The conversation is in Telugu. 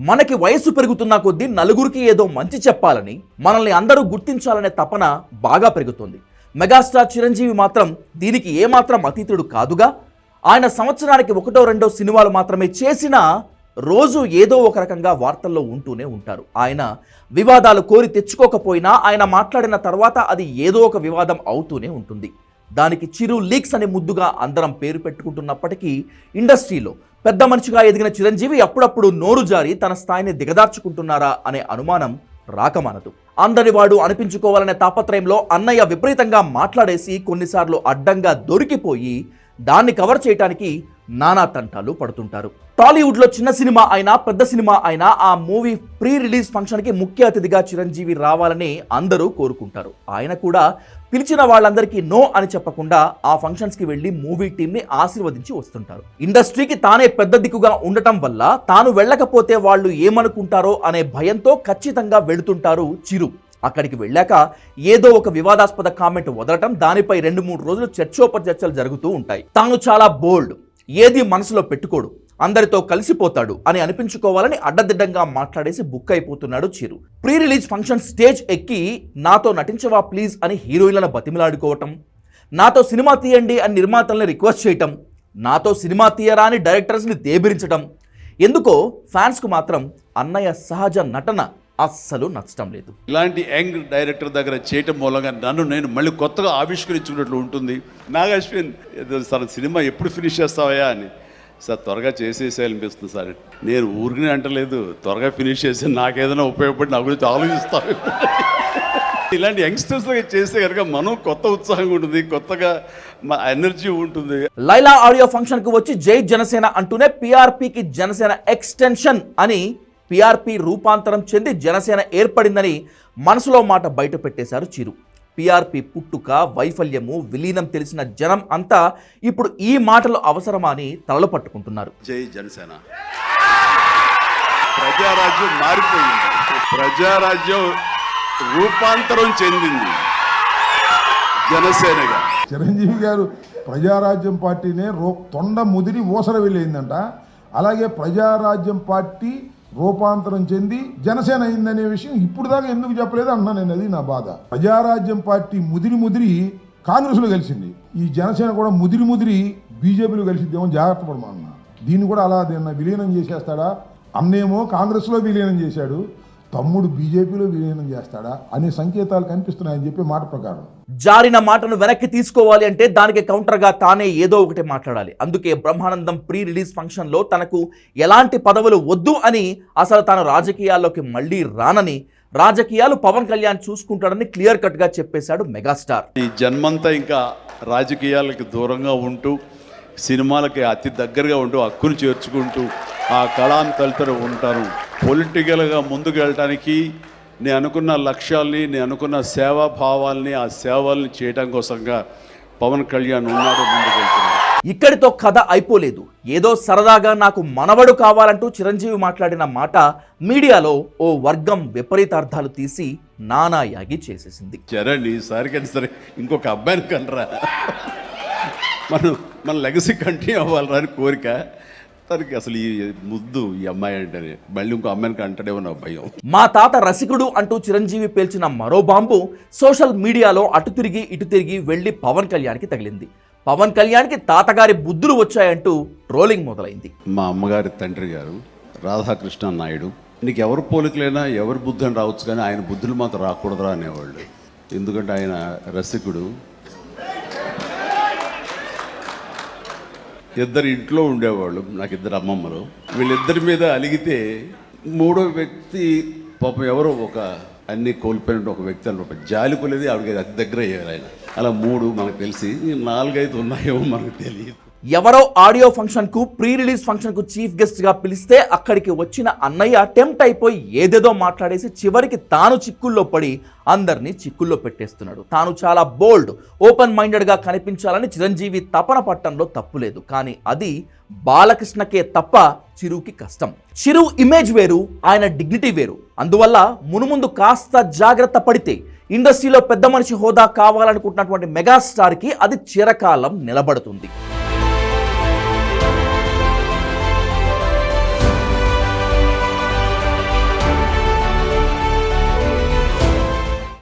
మనకి వయస్సు పెరుగుతున్న కొద్దీ నలుగురికి ఏదో మంచి చెప్పాలని, మనల్ని అందరూ గుర్తించాలనే తపన బాగా పెరుగుతుంది. మెగాస్టార్ చిరంజీవి మాత్రం దీనికి ఏమాత్రం అతీతుడు కాదుగా. ఆయన సంవత్సరానికి ఒకటో రెండో సినిమాలు మాత్రమే చేసినా రోజు ఏదో ఒక రకంగా వార్తల్లో ఉంటూనే ఉంటారు. ఆయన వివాదాలు కోరి తెచ్చుకోకపోయినా ఆయన మాట్లాడిన తర్వాత అది ఏదో ఒక వివాదం అవుతూనే ఉంటుంది. దానికి చిరు లీక్స్ అనే ముద్దుగా అందరం పేరు పెట్టుకుంటున్నప్పటికీ ఇండస్ట్రీలో పెద్ద మనిషిగా ఎదిగిన చిరంజీవి అప్పుడప్పుడు నోరు జారి తన స్థాయిని దిగదార్చుకుంటున్నారా అనే అనుమానం రాకమానదు. అందరి వాడు అనిపించుకోవాలనే తాపత్రయంలో అన్నయ్య విపరీతంగా మాట్లాడేసి కొన్నిసార్లు అడ్డంగా దొరికిపోయి దాన్ని కవర్ చేయడానికి నానా తంటాలు పడుతుంటారు. టాలీవుడ్లో చిన్న సినిమా అయినా పెద్ద సినిమా అయినా ఆ మూవీ ప్రీ రిలీజ్ ఫంక్షన్కి ముఖ్య అతిథిగా చిరంజీవి రావాలని అందరూ కోరుకుంటారు. ఆయన కూడా పిలిచిన వాళ్ళందరికీ నో అని చెప్పకుండా ఆ ఫంక్షన్స్కి వెళ్ళి మూవీ టీంని ఆశీర్వదించి వస్తుంటారు. ఇండస్ట్రీకి తానే పెద్ద దిక్కుగా ఉండటం వల్ల తాను వెళ్ళకపోతే వాళ్ళు ఏమనుకుంటారో అనే భయంతో ఖచ్చితంగా వెళుతుంటారు చిరు. అక్కడికి వెళ్ళాక ఏదో ఒక వివాదాస్పద కామెంట్ వదలటం, దానిపై 2-3 రోజులు చర్చోపచర్చలు జరుగుతూ ఉంటాయి. తాను చాలా బోల్డ్, ఏది మనసులో పెట్టుకోడు, అందరితో కలిసిపోతాడు అని అనిపించుకోవాలని అడ్డదిడ్డంగా మాట్లాడేసి బుక్ అయిపోతున్నాడు చిరు. ప్రీ రిలీజ్ ఫంక్షన్ స్టేజ్ ఎక్కి నాతో నటించవా ప్లీజ్ అని హీరోయిన్లను బతిమిలాడుకోవటం, నాతో సినిమా తీయండి అని నిర్మాతల్ని రిక్వెస్ట్ చేయటం, నాతో సినిమా తీయరా అని డైరెక్టర్స్ని దేబిరించటం. ఎందుకో ఫ్యాన్స్కు మాత్రం అన్నయ్య సహజ నటన అస్సలు నచ్చటం లేదు. ఇలాంటి యంగ్ డైరెక్టర్ దగ్గర చేయటం మూలంగా నన్ను నేను మళ్ళీ కొత్తగా ఆవిష్కరించుకున్నట్లు ఉంటుంది. నాగశ్విన్ సార్ సినిమా ఎప్పుడు ఫినిష్ చేస్తావా అని, సార్ త్వరగా చేసేసేయాలనిపిస్తుంది సార్. నేను ఊరికనే అంటలేదు, త్వరగా ఫినిష్ చేసి నాకేదైనా ఉపయోగపడి నా గురించి ఆలోచిస్తాను. ఇలాంటి యంగ్స్టర్స్ చేస్తే కనుక మనం కొత్త ఉత్సాహంగా ఉంటుంది, కొత్తగా మా ఎనర్జీ ఉంటుంది. లైలా ఆడియో ఫంక్షన్కి వచ్చి జై జనసేన అంటూనే పిఆర్పికి జనసేన ఎక్స్టెన్షన్ అని పిఆర్పి రూపాంతరం చెంది జనసేన ఏర్పడిందని మనసులో మాట బయట పెట్టేశారు చిరు. పిఆర్పి పుట్టుక, వైఫల్యము, విలీనం తెలిసిన జనం అంతా ఇప్పుడు ఈ మాటలు అవసరమా అని తలలు పట్టుకుంటున్నారు. జై జనసేన. ప్రజారాజ్యం మారిపోయింది, ప్రజారాజ్యం రూపాంతరం చెందింది జనసేనగా. చిరంజీవి గారు ప్రజారాజ్యం పార్టీనే తొండ ముదిరి ఊసర వెళ్ళిందంట. అలాగే ప్రజారాజ్యం పార్టీ రూపాంతరం చెంది జనసేన అయిందనే విషయం ఇప్పుడు దాకా ఎందుకు చెప్పలేదు అన్నా నేను. అది నా బాధ. ప్రజారాజ్యం పార్టీ ముదిరి కాంగ్రెస్లో కలిసింది. ఈ జనసేన కూడా ముదిరి బీజేపీలో కలిసిద్దేమో జాగ్రత్త పడమన్నా. దీన్ని కూడా అలా విలీనం చేసేస్తాడా? అన్నేమో కాంగ్రెస్లో విలీనం చేశాడు, తమ్ముడు బీజేపీలో విలీనం చేస్తాడా అనే సంకేతాలు కనిపిస్తున్నాయని చెప్పే మాట ప్రకారం జారిన మాటను వెనక్కి తీసుకోవాలి అంటే దానికి కౌంటర్గా తానే ఏదో ఒకటి మాట్లాడాలి. అందుకే బ్రహ్మానందం ప్రీ రిలీజ్ ఫంక్షన్లో తనకు ఎలాంటి పదవులు వద్దు అని, అసలు తాను రాజకీయాల్లోకి మళ్ళీ రానని, రాజకీయాలు పవన్ కళ్యాణ్ చూసుకుంటాడని క్లియర్ కట్గా చెప్పేశాడు మెగాస్టార్. ఈ జన్మంతా ఇంకా రాజకీయాలకి దూరంగా ఉంటూ, సినిమాలకి అతి దగ్గరగా ఉంటూ, హక్కును చేర్చుకుంటూ ఆ కళాంతలతో ఉంటారు. పొలిటికల్గా ముందుకు వెళ్ళటానికి నేను అనుకున్న లక్ష్యాల్ని, నేను అనుకున్న సేవాభావాల్ని, ఆ సేవల్ని చేయడం కోసంగా పవన్ కళ్యాణ్ ఉన్నాడు, ముందుకు వెళ్తున్నాడు. ఇక్కడితో కథ అయిపోలేదు. ఏదో సరదాగా నాకు మనవడు కావాలంటూ చిరంజీవి మాట్లాడిన మాట మీడియాలో ఓ వర్గం విపరీతార్థాలు తీసి నానా యాగి చేసేసింది. చరణ్ ఈసారికైనా సరే ఇంకొక అబ్బాయిని కనరా, మన లెగసీ కంటిన్యూ అవ్వాలరా అని కోరిక. తనకి అసలు ఈ ముద్దు ఈ అమ్మాయి అంటేనే మళ్ళీ ఇంకో అమ్మాయిని అంటాడేమో నా భయం. మా తాత రసికుడు అంటూ చిరంజీవి పేల్చిన మరో బాంబు సోషల్ మీడియాలో అటు తిరిగి ఇటు తిరిగి వెళ్ళి పవన్ కళ్యాణ్కి తగిలింది. పవన్ కళ్యాణ్కి తాతగారి బుద్ధులు వచ్చాయంటూ ట్రోలింగ్ మొదలైంది. మా అమ్మగారి తండ్రి గారు రాధాకృష్ణ నాయుడు, నీకు ఎవరు పోలికలైనా ఎవరి బుద్ధి అని రావచ్చు కానీ ఆయన బుద్ధులు మాత్రం రాకూడదురా అనేవాళ్ళు. ఎందుకంటే ఆయన రసికుడు. ఇద్దరు ఇంట్లో ఉండేవాళ్ళు, నాకు 2 అమ్మమ్మలు. వీళ్ళిద్దరి మీద అలిగితే మూడో వ్యక్తి పాపం ఎవరో ఒక అన్నీ కోల్పోయిన ఒక వ్యక్తి అనమాట, జాలి కొలేది ఆవిడకి అతి దగ్గర అయ్యారు ఆయన. అలా 3 మనకు తెలిసి 4-5 ఉన్నాయేమో మనకు తెలియదు. ఎవరో ఆడియో ఫంక్షన్కు ప్రీ రిలీజ్ ఫంక్షన్కు చీఫ్ గెస్ట్గా పిలిస్తే అక్కడికి వచ్చిన అన్నయ్య టెంప్ట్ అయిపోయి ఏదేదో మాట్లాడేసి చివరికి తాను చిక్కుల్లో పడి అందరినీ చిక్కుల్లో పెట్టేస్తున్నాడు. తాను చాలా బోల్డ్, ఓపెన్ మైండెడ్గా కనిపించాలని చిరంజీవి తపన పట్టడంలో తప్పులేదు. కానీ అది బాలకృష్ణకే తప్ప చిరుకి కష్టం. చిరు ఇమేజ్ వేరు, ఆయన డిగ్నిటీ వేరు. అందువల్ల మునుముందు కాస్త జాగ్రత్త పడితే ఇండస్ట్రీలో పెద్ద మనిషి హోదా కావాలనుకుంటున్నటువంటి మెగాస్టార్కి అది చిరకాలం నిలబడుతుంది.